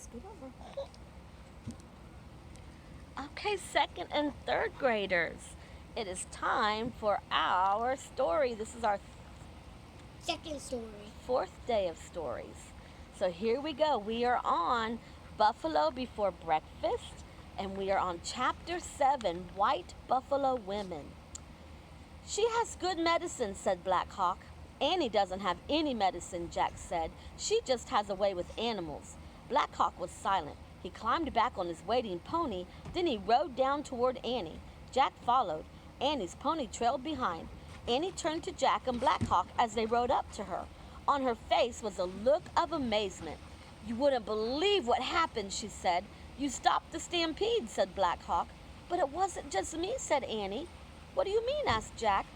scoot over. Okay, second and third graders, it is time for our story. This is our second story. fourth day of stories. So here we go. We are on Buffalo Before Breakfast, and we are on Chapter 7, White Buffalo Women. She has good medicine, said Black Hawk. Annie doesn't have any medicine, Jack said. She just has a way with animals. Black Hawk was silent. He climbed back on his waiting pony, then he rode down toward Annie. Jack followed. Annie's pony trailed behind. Annie turned to Jack and Black Hawk as they rode up to her. On her face was a look of amazement. You wouldn't believe what happened, she said. You stopped the stampede, said Black Hawk. But it wasn't just me, said Annie. What do you mean, asked Jack.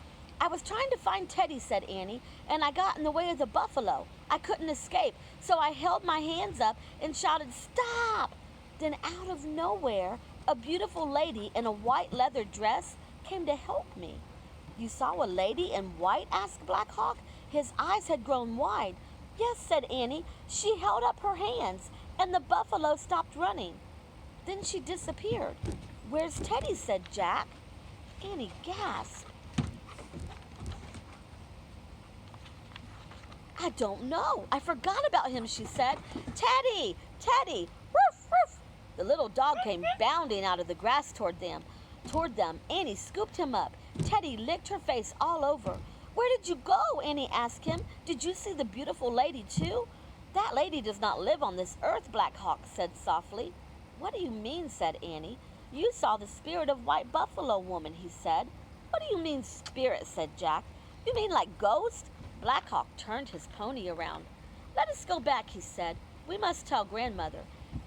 I was trying to find Teddy, said Annie, and I got in the way of the buffalo. I couldn't escape, so I held my hands up and shouted, Stop! Then out of nowhere, a beautiful lady in a white leather dress came to help me. You saw a lady in white, asked Black Hawk. His eyes had grown wide. Yes, said Annie. She held up her hands, and the buffalo stopped running. Then she disappeared. Where's Teddy, said Jack. Annie gasped. I don't know. I forgot about him, she said. Teddy! Teddy! Woof, woof! The little dog came bounding out of the grass toward them. Annie scooped him up. Teddy licked her face all over. Where did you go? Annie asked him. Did you see the beautiful lady too? That lady does not live on this earth, Black Hawk said softly. What do you mean, said Annie. You saw the spirit of White Buffalo Woman, he said. What do you mean spirit, said Jack. You mean like ghost? Black Hawk turned his pony around. Let us go back, he said. We must tell Grandmother.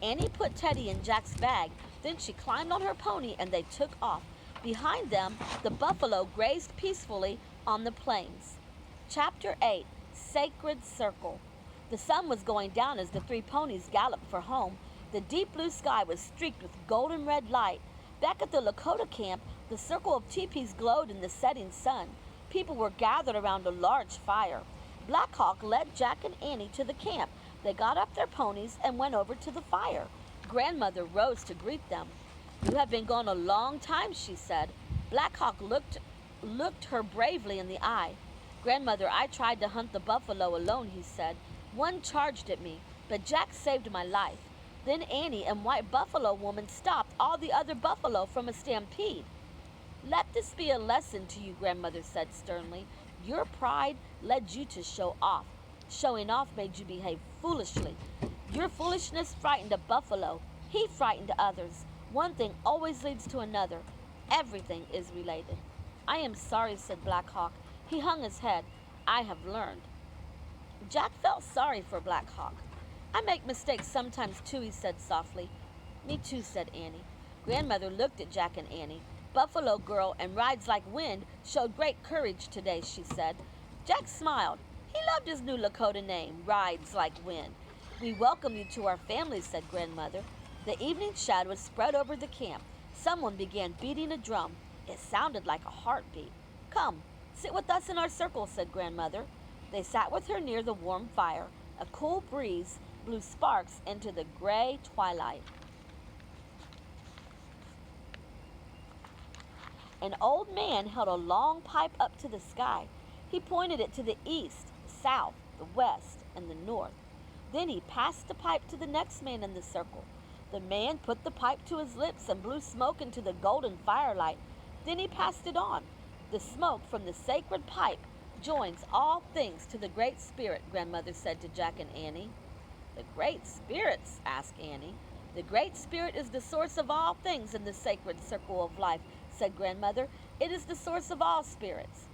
Annie put Teddy in Jack's bag. Then she climbed on her pony and they took off. Behind them, the buffalo grazed peacefully on the plains. Chapter 8, Sacred Circle. The sun was going down as the three ponies galloped for home. The deep blue sky was streaked with golden red light. Back at the Lakota camp, the circle of teepees glowed in the setting sun. People were gathered around a large fire. Black Hawk led Jack and Annie to the camp. They got off their ponies and went over to the fire. Grandmother rose to greet them. You have been gone a long time, she said. Black Hawk looked her bravely in the eye. Grandmother, I tried to hunt the buffalo alone, he said. One charged at me, but Jack saved my life. Then Annie and White Buffalo Woman stopped all the other buffalo from a stampede. Let this be a lesson to you, Grandmother said sternly. Your pride led you to show off. Showing off made you behave foolishly. Your foolishness frightened a buffalo. He frightened others. One thing always leads to another. Everything is related. I am sorry, said Black Hawk. He hung his head. I have learned. Jack felt sorry for Black Hawk. I make mistakes sometimes too, he said softly. Me too, said Annie. Grandmother looked at Jack and Annie. Buffalo Girl and Rides Like Wind showed great courage today, she said. Jack smiled. He loved his new Lakota name, Rides Like Wind. We welcome you to our family, said Grandmother. The evening shadows spread over the camp. Someone began beating a drum. It sounded like a heartbeat. Come, sit with us in our circle, said Grandmother. They sat with her near the warm fire. A cool breeze blew sparks into the gray twilight. An old man held a long pipe up to the sky. He pointed it to the east, south, the west, and the north. Then he passed the pipe to the next man in the circle. The man put the pipe to his lips and blew smoke into the golden firelight. Then he passed it on. The smoke from the sacred pipe joins all things to the Great Spirit, Grandmother said to Jack and Annie. The Great Spirits? Asked Annie. The Great Spirit is the source of all things in the sacred circle of life, said Grandmother. It is the source of all spirits.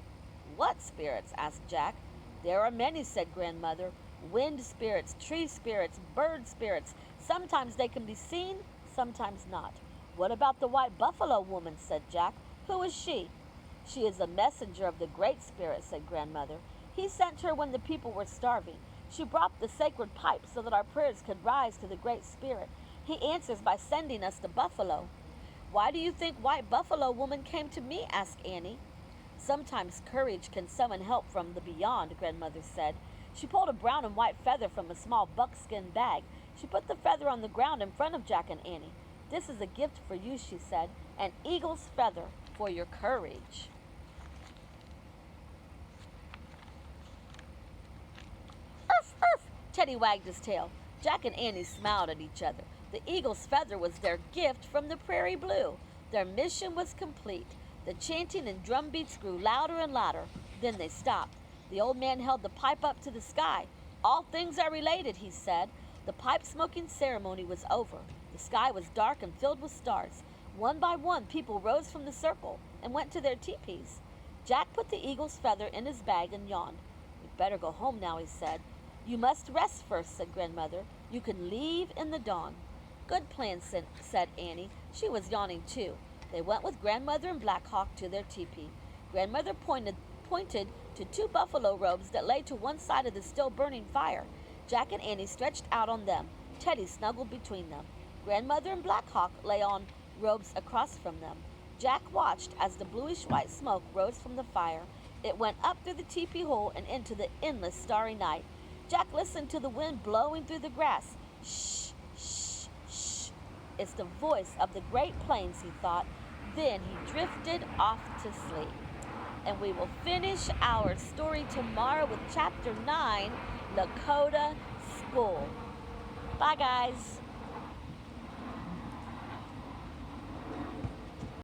What spirits? Asked Jack. There are many, said Grandmother. Wind spirits, tree spirits, bird spirits. Sometimes they can be seen, sometimes not. What about the White Buffalo Woman? Said Jack. Who is she? She is a messenger of the Great Spirit, said Grandmother. He sent her when the people were starving. She brought the sacred pipe so that our prayers could rise to the Great Spirit. He answers by sending us to Buffalo. Why do you think White Buffalo Woman came to me? Asked Annie. Sometimes courage can summon help from the beyond, Grandmother said. She pulled a brown and white feather from a small buckskin bag. She put the feather on the ground in front of Jack and Annie. "This is a gift for you," she said, "an eagle's feather for your courage." "Urf, urf!" Teddy wagged his tail. Jack and Annie smiled at each other. The eagle's feather was their gift from the prairie blue. Their mission was complete. The chanting and drum beats grew louder and louder. Then they stopped. The old man held the pipe up to the sky. "All things are related," he said. The pipe-smoking ceremony was over. The sky was dark and filled with stars. One by one, people rose from the circle and went to their teepees. Jack put the eagle's feather in his bag and yawned. "We'd better go home now," he said. "You must rest first," said Grandmother. "You can leave in the dawn." "Good plan," said Annie. She was yawning too. They went with Grandmother and Black Hawk to their teepee. Grandmother pointed to two buffalo robes that lay to one side of the still burning fire. Jack and Annie stretched out on them. Teddy snuggled between them. Grandmother and Black Hawk lay on robes across from them. Jack watched as the bluish-white smoke rose from the fire. It went up through the teepee hole and into the endless starry night. Jack listened to the wind blowing through the grass. "Shh, shh, shh. It's the voice of the Great Plains," he thought. Then he drifted off to sleep. And we will finish our story tomorrow with Chapter 9, Lakota School. Bye, guys.